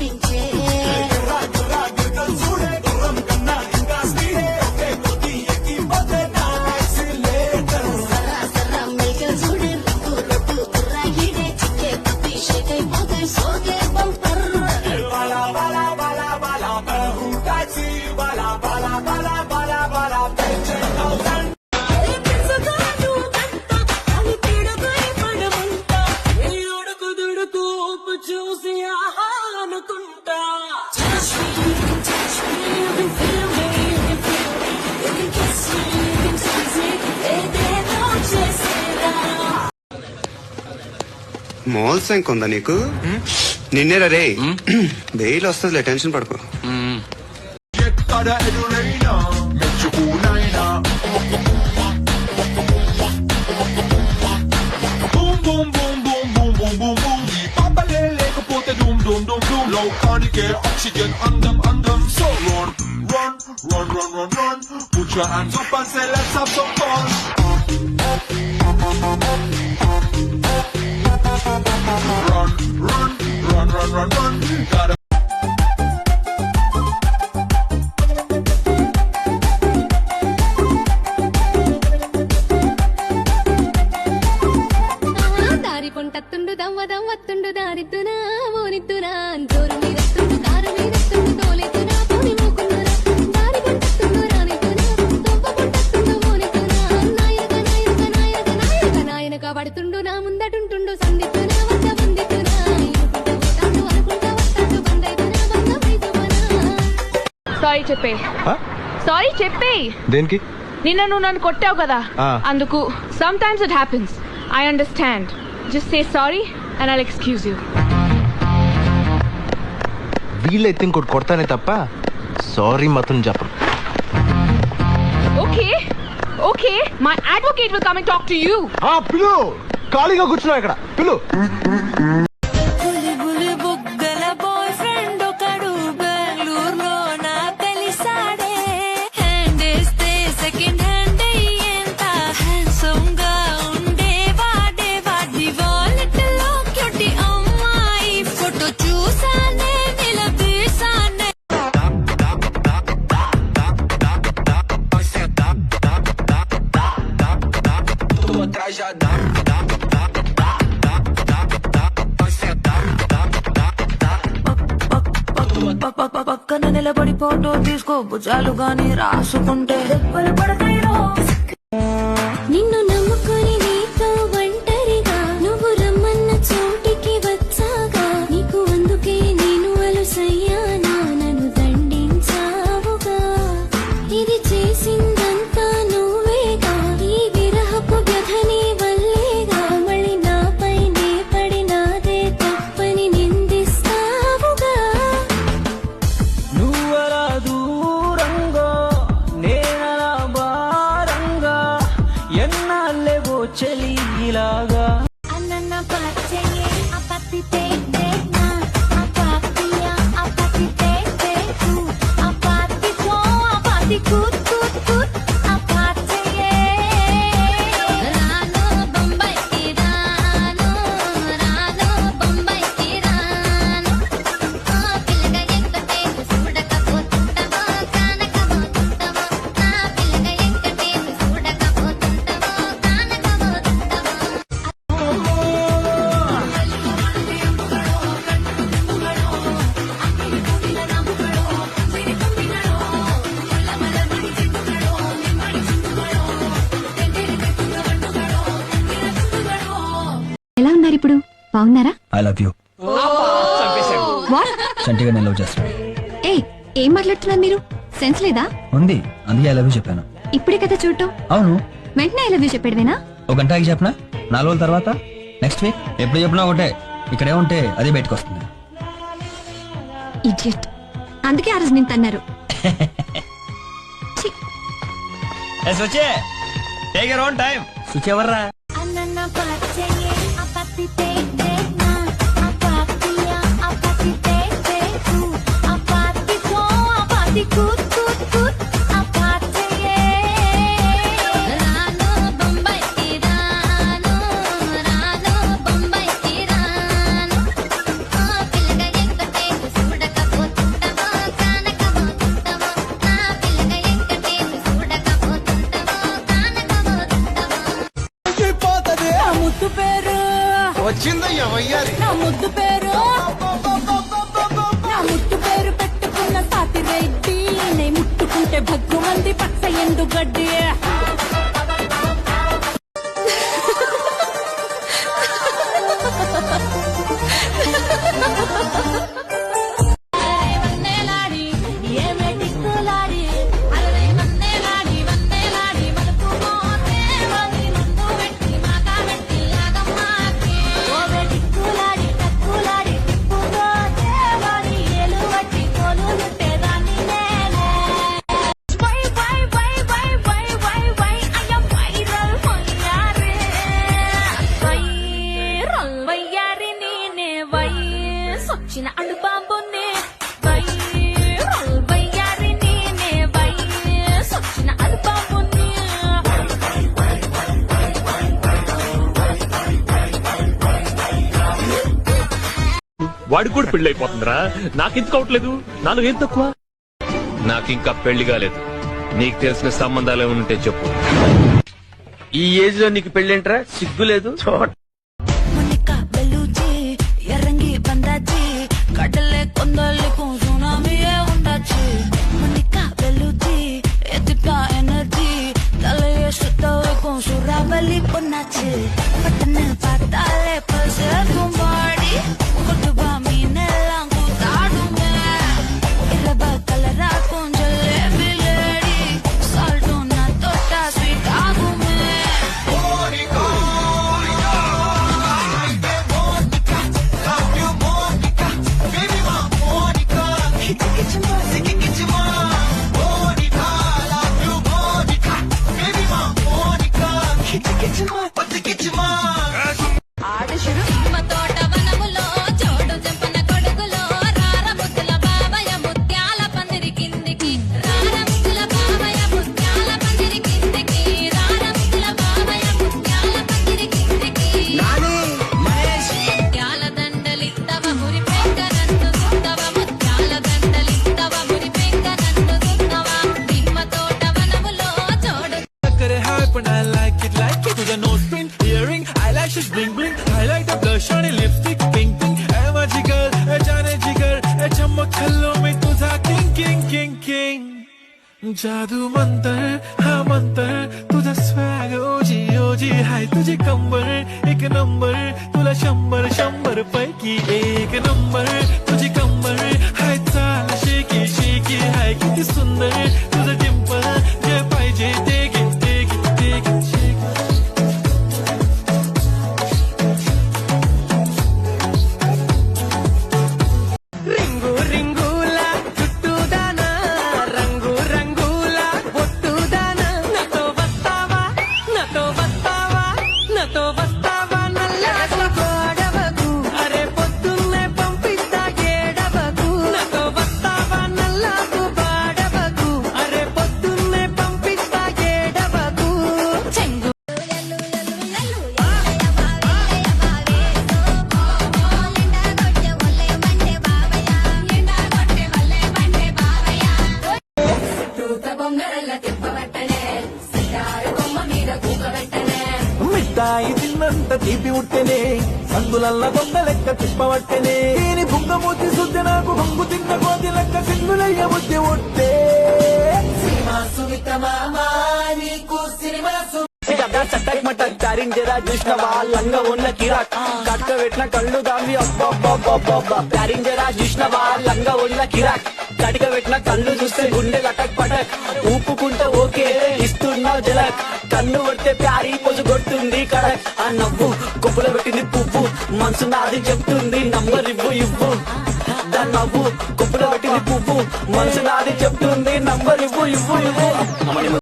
తప్పించే సరా మేకలు చూడే రొట్టు బుర్రా ఈడే చిక్కే తప్పి షేక్ అయిపోతే సోకే బంపర్ చూసి ఆహా అనుకుంటా మోల్ సంక్ ఉందా నీకు? నిన్నేరా రే బెయిల్ వస్తుంది, టెన్షన్ పడుకో. లోకానికే ఆక్సిజన్ అందం అందం. So run, run, run, run, run, run. Put your hands up and say let's have some fun. Run, run, run, run, run, run. Gotta పొంటత్తుండు దమ్మ దమ్మత్తుండు దారిద్దునా ఓనిద్దునా జోరు మీరత్తుండు కారు మీరత్తుండు తోలిద్దునా పోని మూకున్నురా దారి పొంటత్తుండు రానిద్దునా దొంప పొంటత్తుండు ఓనిద్దునా నాయక నాయక నాయక నాయక నాయనక పడుతుండు నా ముందటుంటుండు సందిద్దునా వద్ద బందిద్దునా ఇనుకుంటూ పోతాడు అనుకుంటా వస్తాడు బందైదునా బంద వైదుమనా. సారీ చెప్పే. సారీ చెప్పే. దేనికి? నిన్న నువ్వు నన్ను కొట్టావు కదా, అందుకు. Sometimes it happens, I understand. Just say sorry and I'll excuse you. వీళ్ళైతే ఇంకోటి కొడతానే తప్ప సారీ మాత్రం చెప్పను. Okay, okay. My advocate will come and talk to you. పిలు, ఖాళీగా కూర్చున్నావు ఇక్కడ. పిలు. పక్కన నిలబడి ఫోటో తీసుకో, భుజాలు గాని రాసుకుంటే దెబ్బలు పడతాయిరో. నిన్ను నమ్ముకొని నీతో ఒంటరిగా నువ్వు రమ్మన్న చోటికి వచ్చాగా, నీకు అందుకే నేను అలుసయ్యానా, నన్ను దండించావుగా. ఇది చేసిందంతా నువ్వేగా, ఈ విరహపు వ్యధని వల్లేగా. మళ్ళీ నాపైనే పడినాదే తప్పని నిందిస్తావుగా. నువ్వలా దూరంగా నేనలా భారంగా ఎన్నాళ్ళేవో చెలి ఇలాగా. అన్న పచ్చయ్యే అపతితే దేనా అపాతియా అపతితే దేకు అపాతితో అపాతి కూత్ కూత్ కూత్ అపాచ్చయ్యే. రాను బొంబాయికి రాను, రాను బొంబాయికి రాను. ఆ పిల్లగా ఎక్కటేను చూడకపోతుంటావా, కానకపోతుంటావా. నా పిల్లగా ఎక్కటేను చూడకపోతుంటావా, కానకపోతుంటావా. ఎలా ఉన్నారు ఇప్పుడు? బాగున్నారా? I love you. వాట్? చంటిగా నేను లవ్ చేస్తాను. ఏ ఏం మాట్లాడుతున్నారు మీరు? సెన్స్ లేదా? ఉంది, అందుకే ఐ లవ్ యూ చెప్పాను. ఇప్పుడే కదా చూడటం. అవును, వెంటనే ఐ లవ్ యూ చెప్పేడవేనా? ఒక గంటకి చెప్పనా, 4 రోజుల తర్వాత, నెక్స్ట్ వీక్, ఎప్పుడు చెప్పినా ఒకటే. ఇక్కడే ఉంటే అదే బయటకు వస్తుంది. ఇడియట్. అందుకే ఆ రోజు నేను తన్నారు. Take your own time. సుచెవర్రా. అన్న పచ్చయ్యే అపతితే దేనా అపాతియా అపతితే దేకు అపాతితో అపాతి కూత్ కూత్ కూత్ అపాచ్చయ్యే. రాను బొంబాయికి రాను, రాను బొంబాయికి రాను. ఆ పిల్లగా ఎక్కటేను చూడ వచ్చిందయ్యా వయ్యారి. నా ముద్దు పేరు పెట్టుకున్న సాతి రెడ్డి నే ముట్టుకుంటే భగ్గు మంది పచ్చ ఎండు గడ్డి వచ్చిన అడు బాబునే వయ్యారి నేనే వచ్చిన అడు బాబునే వాడికి కూడా పెళ్లి అయిపోతుందిరా, నాకెందుకు అవట్లేదు? నాలో ఏం తక్కువ? నాకింకా పెళ్లి కాలేదు. నీకు తెలిసిన సంబంధాలు ఏమైనా ఉంటే చెప్పు. ఈ ఏజ్ లో నీకు పెళ్ళేంట్రా? సిగ్గు లేదు. முனிக்கா பெலூச்சி இறங்கி வந்தாச்சு கடல்ல கொந்தளிக்கும் சுனாமியே உண்டாச்சு முனிக்கா பெலூச்சி எதுக்கா எனர்ஜி தலைய சுத்த வைக்கும் சூறாவளி பொண்ணாச்சு பட்டுன்னு பார்த்தாலே பசக்கும் பாடி கொட்டுவா மீனெல்லாம் கூத்தாடுமே இலவ கலராக்கும் ஜல்லேபி லேடி சால்ட்டும் நான் தொட்டா ஸ்வீட் ஆகுமே తోట వనములో చోడు చెంపన కొడుకులో రార ముద్దుల బాబయ్య ముత్యాల పందిరి కిందికి రార ముద్దుల బాబయ్య ముత్యాల పందిరి కిందికి రార ముద్దుల బాబయ్య ముత్యాల పందిరి కిందికి ముత్యాల దండలిత్తవ మురి పెంక నన్ను సుత్తవ ముత్యాల దండలిత్తవ మురి పెంక నన్ను సుత్తవ నిమ్మ తోట వనములో చోడు I like it to the nose pin, earring, eyelashes bling bling, highlight the blush on your lipstick, pink pink, I'm a jigger, a jane jigger, a chammak khallo mein tujha king king king king. जादू मंतर हा मंतर तुझा swag ओजी हाय तुझे कंबर एक number तुला 100 पैकी एक number तुझी कंबर हाय चाल शेकी शेकी हाय किती सुंदर तुझं डिंपल जे पाहिजे ते घे ते घे ते घे शेकी రింగు రింగుల చుట్టూదానా రంగు రంగుల ఒట్టుదానా నాతో వస్తావా నల్లాకు గోడవకు అరే పొద్దున్నే పంపిస్తా గేడవకు నాతో వస్తావా నల్లాకు బాడవకు అరే పొద్దున్నే పంపిస్తా గేడవకు చెంగు మిఠాయి తిన్నంత తీపి ఉట్టెనే సందులల్ల దొంగ లెక్క తిప్పవట్టెనే దీని బుంగమూతి శుద్ధ నాకు బొంగు తిన్న కోతి లెక్క సింగులయ్య బుద్ధి ఉట్టే చట్టక్ మటక్ ప్యారింజరా చూసినవా లంగ ఉన్న కిరాక్ కట్క పెట్టిన కళ్ళు దాంవి అబ్బబ్బబ్బబ్బబ్బ ప్యారింజరా చూసినవా లంగ ఉన్న కిరాక్ కటిక పెట్టిన కళ్ళు చూస్తే గుండె లటక్ పటక్ ఊపుకుంటే ఓకే ఇస్తున్నావు జలక్ కన్ను పడితే ప్యారీ పొజు కొడుతుంది కడక్ ఆ నవ్వు కొప్పులో పెట్టింది పువ్వు మనసు నాది చెప్తుంది నంబర్ ఇవ్వు దాని నవ్వు కొప్పులో పెట్టింది పువ్వు మనసు నాది చెప్తుంది నంబర్ ఇవ్వు